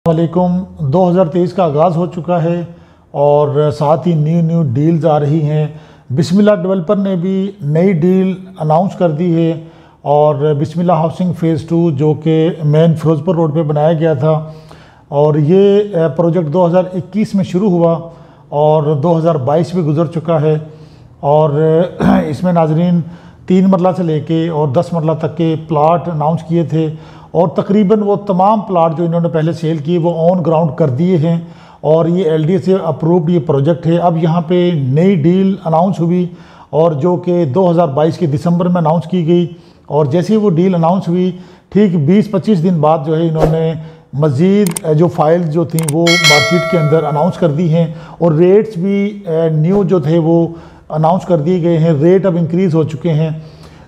वालेकुम। 2023 का आगाज़ हो चुका है और साथ ही न्यू डील्स आ रही हैं। बिस्मिल्लाह डेवलपर ने भी नई डील अनाउंस कर दी है और बिस्मिल्लाह हाउसिंग फ़ेज़ 2 जो कि मेन फ़िरोज़पुर रोड पे बनाया गया था और ये प्रोजेक्ट 2021 में शुरू हुआ और 2022 में गुजर चुका है और इसमें नाजरीन 3 मरला से लेके और 10 मरला तक के प्लाट अनाउंस किए थे और तकरीबन वो तमाम प्लाट जो इन्होंने पहले सेल किए वो ऑन ग्राउंड कर दिए हैं और ये एलडीए से अप्रूव्ड ये प्रोजेक्ट है। अब यहाँ पे नई डील अनाउंस हुई और जो कि 2022 के दिसंबर में अनाउंस की गई और जैसे ही वो डील अनाउंस हुई ठीक 20-25 दिन बाद जो है इन्होंने मज़ीद जो फाइल्स जो थी वो मार्केट के अंदर अनाउंस कर दी हैं और रेट्स भी न्यू जो थे वो अनाउंस कर दिए गए हैं। रेट अब इंक्रीज़ हो चुके हैं।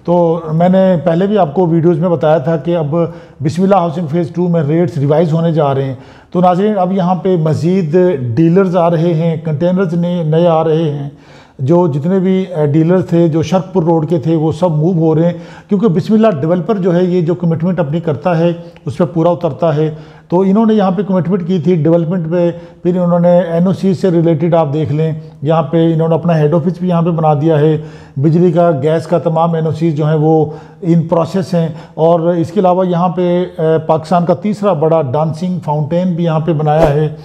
तो मैंने पहले भी आपको वीडियोज़ में बताया था कि अब बिस्मिल्लाह हाउसिंग फ़ेज़ 2 में रेट्स रिवाइज़ होने जा रहे हैं। तो नाज़रीन अब यहाँ पे मज़ीद डीलर्स आ रहे हैं, कंटेनर्स नए आ रहे हैं। जो जितने भी डीलर थे जो शर्कपुर रोड के थे वो सब मूव हो रहे हैं क्योंकि बिस्मिल्लाह डेवलपर जो है ये जो कमिटमेंट अपनी करता है उस पर पूरा उतरता है। तो इन्होंने यहाँ पे कमिटमेंट की थी डेवलपमेंट पे, फिर इन्होंने एनओसी से रिलेटेड आप देख लें यहाँ पे इन्होंने अपना हेड ऑफिस भी यहाँ पे बना दिया है। बिजली का गैस का तमाम एनओसी जो हैं वो इन प्रोसेस हैं और इसके अलावा यहाँ पे पाकिस्तान का तीसरा बड़ा डांसिंग फाउंटेन भी यहाँ पे बनाया है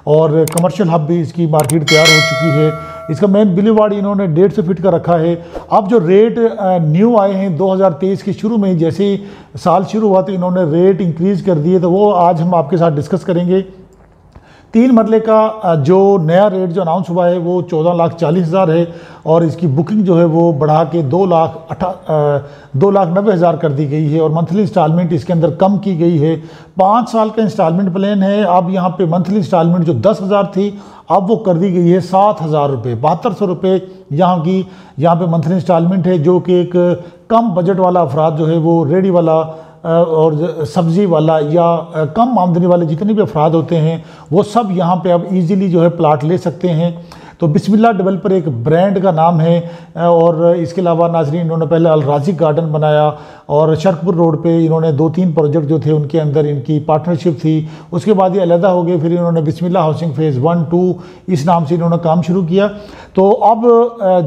और कमर्शियल हब भी इसकी मार्केट तैयार हो चुकी है। इसका मेन बिलीवार्ड इन्होंने 150 फीट का रखा है। अब जो रेट न्यू आए हैं 2023 के शुरू में जैसे ही साल शुरू हुआ तो इन्होंने रेट इंक्रीज़ कर दिए, तो वो आज हम आपके साथ डिस्कस करेंगे। 3 मरले का जो नया रेट जो अनाउंस हुआ है वो 14,40,000 है और इसकी बुकिंग जो है वो बढ़ा के 2,90,000 कर दी गई है और मंथली इंस्टॉलमेंट इसके अंदर कम की गई है। 5 साल का इंस्टॉलमेंट प्लान है। अब यहाँ पे मंथली इंस्टॉलमेंट जो 10,000 थी अब वो कर दी गई है 7,000 रुपये, 7200 रुपये यहाँ पे मंथली इंस्टॉलमेंट है जो कि एक कम बजट वाला अफराद जो है वो रेडी वाला और सब्ज़ी वाला या कम आमदनी वाले जितने भी अफराद होते हैं वो सब यहाँ पे अब इजीली जो है प्लाट ले सकते हैं। तो बिस्मिल्लाह डेवलपर एक ब्रांड का नाम है और इसके अलावा नाजरीन इन्होंने पहले अल राज़ी गार्डन बनाया और शर्कपुर रोड पे इन्होंने 2-3 प्रोजेक्ट जो थे उनके अंदर इनकी पार्टनरशिप थी। उसके बाद ये अलहदा हो गए, फिर इन्होंने बिस्मिल्लाह हाउसिंग फ़ेज़ 1-2 इस नाम से इन्होंने काम शुरू किया। तो अब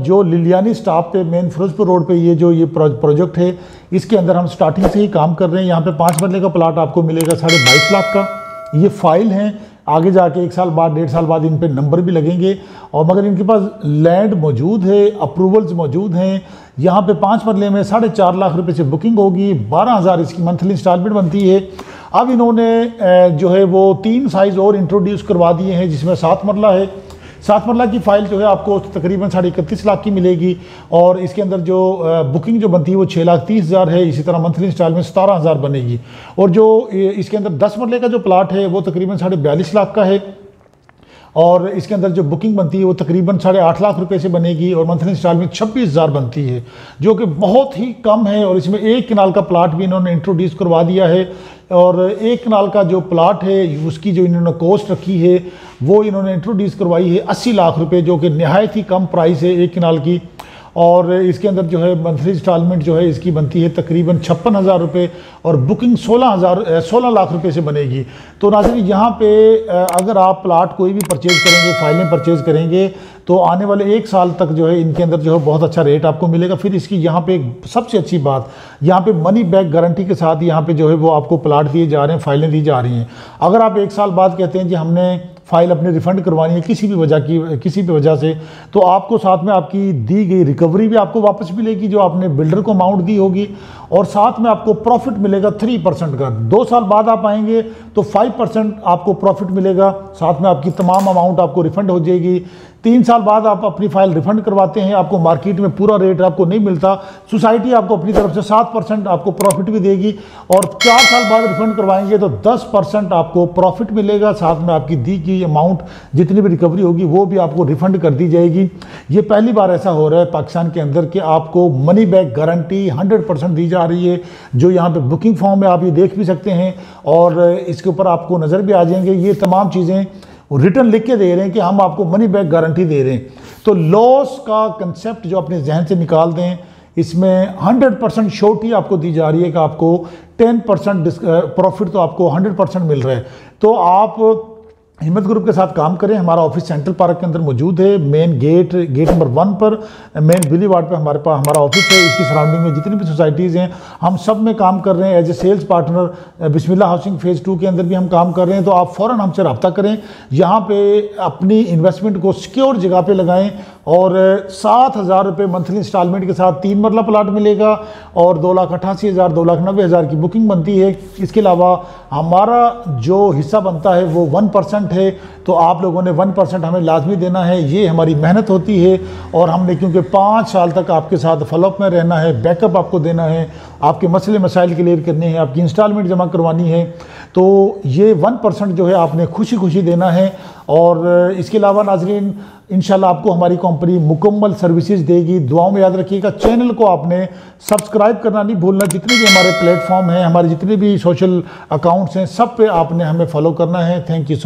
जो लिलियानी स्टॉप पे मेन फ़िरोज़पुर रोड पे ये प्रोजेक्ट है इसके अंदर हम स्टार्टिंग से ही काम कर रहे हैं। यहाँ पे 5 मरले का प्लाट आपको मिलेगा 22.5 लाख का। ये फाइल हैं, आगे जाके 1 साल बाद 1.5 साल बाद इन पे नंबर भी लगेंगे और मगर इनके पास लैंड मौजूद है, अप्रूवल्स मौजूद हैं। यहाँ पे 5 मरले में 4.5 लाख रुपए से बुकिंग होगी, 12,000 इसकी मंथली इंस्टॉलमेंट बनती है। अब इन्होंने जो है वो 3 साइज़ और इंट्रोड्यूस करवा दिए हैं जिसमें 7 मरला है। 7 मरला की फ़ाइल जो है आपको तकरीबन 31.5 लाख की मिलेगी और इसके अंदर जो बुकिंग जो बनती है वो 6,30,000 है। इसी तरह मंथली इंस्टॉलमेंट 17,000 बनेगी और जो इसके अंदर 10 मरले का जो प्लाट है वो तकरीबन 42.5 लाख का है और इसके अंदर जो बुकिंग बनती है वो तकरीबन 8.5 लाख रुपए से बनेगी और मंथली इंस्टॉलमेंट 26,000 बनती है जो कि बहुत ही कम है। और इसमें 1 कनाल का प्लाट भी इन्होंने इंट्रोड्यूस करवा दिया है और 1 कनाल का जो प्लाट है उसकी जो इन्होंने कॉस्ट रखी है वो इन्होंने इंट्रोड्यूस करवाई है 80 लाख रुपए जो कि नहायत ही कम प्राइस है 1 कनाल की। और इसके अंदर जो है मंथली इंस्टॉलमेंट जो है इसकी बनती है तकरीबन 56,000 रुपये और बुकिंग 16 लाख रुपए से बनेगी। तो नाज़रीन यहाँ पे अगर आप प्लाट कोई भी परचेज़ करेंगे, फाइलें परचेज़ करेंगे तो आने वाले 1 साल तक जो है इनके अंदर जो है बहुत अच्छा रेट आपको मिलेगा। फिर इसकी यहाँ पे सबसे अच्छी बात यहाँ पे मनी बैक गारंटी के साथ यहाँ पे जो है वो आपको प्लाट दिए जा रहे हैं, फाइलें दी जा रही हैं। अगर आप 1 साल बाद कहते हैं कि हमने फ़ाइल अपने रिफ़ंड करवानी है किसी भी वजह से तो आपको साथ में आपकी दी गई रिकवरी भी आपको वापस मिलेगी जो आपने बिल्डर को अमाउंट दी होगी और साथ में आपको प्रॉफिट मिलेगा 3% का। 2 साल बाद आप आएंगे तो 5% आपको प्रॉफिट मिलेगा, साथ में आपकी तमाम अमाउंट आपको रिफ़ंड हो जाएगी। 3 साल बाद आप अपनी फ़ाइल रिफ़ंड करवाते हैं, आपको मार्केट में पूरा रेट आपको नहीं मिलता, सोसाइटी आपको अपनी तरफ से 7% आपको प्रॉफिट भी देगी और 4 साल बाद रिफ़ंड करवाएंगे तो 10% आपको प्रॉफिट मिलेगा, साथ में आपकी दी की अमाउंट जितनी भी रिकवरी होगी वो भी आपको रिफ़ंड कर दी जाएगी। ये पहली बार ऐसा हो रहा है पाकिस्तान के अंदर कि आपको मनी बैक गारंटी 100% दी जा रही है जो यहाँ पे बुकिंग फॉर्म में आप ये देख भी सकते हैं और इसके ऊपर आपको नज़र भी आ जाएंगे। ये तमाम चीज़ें रिटर्न लिख के दे रहे हैं कि हम आपको मनी बैक गारंटी दे रहे हैं। तो लॉस का कंसेप्ट जो अपने जहन से निकाल दें इसमें 100% श्योरिटी आपको दी जा रही है कि आपको 10% प्रॉफिट तो आपको 100% मिल रहा है। तो आप हिम्मत ग्रुप के साथ काम करें। हमारा ऑफिस सेंट्रल पार्क के अंदर मौजूद है, मेन गेट नंबर 1 पर, मेन बिली वार्ड पर हमारा ऑफिस है। इसकी सराउंडिंग में जितनी भी सोसाइटीज़ हैं हम सब में काम कर रहे हैं as a sales partner. Bismillah housing phase 2 के अंदर भी हम काम कर रहे हैं। तो आप फ़ौरन हमसे रब्ता करें, यहाँ पे अपनी इन्वेस्टमेंट को सिक्योर जगह पे लगाएं और 7,000 रुपये मंथली इंस्टॉलमेंट के साथ 3 मरला प्लाट मिलेगा और 2,88,000 2,90,000 की बुकिंग बनती है। इसके अलावा हमारा जो हिस्सा बनता है वो 1% है, तो आप लोगों ने 1% हमें लाजमी देना है। ये हमारी मेहनत होती है और हमने क्योंकि 5 साल तक आपके साथ फॉलोअप में रहना है, बैकअप आपको देना है, आपके मसले मसाइल क्लियर करने हैं, आपकी इंस्टॉलमेंट जमा करवानी है, तो ये 1% जो है आपने खुशी खुशी देना है। और इसके अलावा नाजरीन इंशाल्लाह आपको हमारी कंपनी मुकम्मल सर्विसेज देगी। दुआओं में याद रखिएगा। चैनल को आपने सब्सक्राइब करना नहीं भूलना। जितने भी हमारे प्लेटफॉर्म हैं, हमारे जितने भी सोशल अकाउंट्स हैं, सब पे आपने हमें फॉलो करना है। Thank you so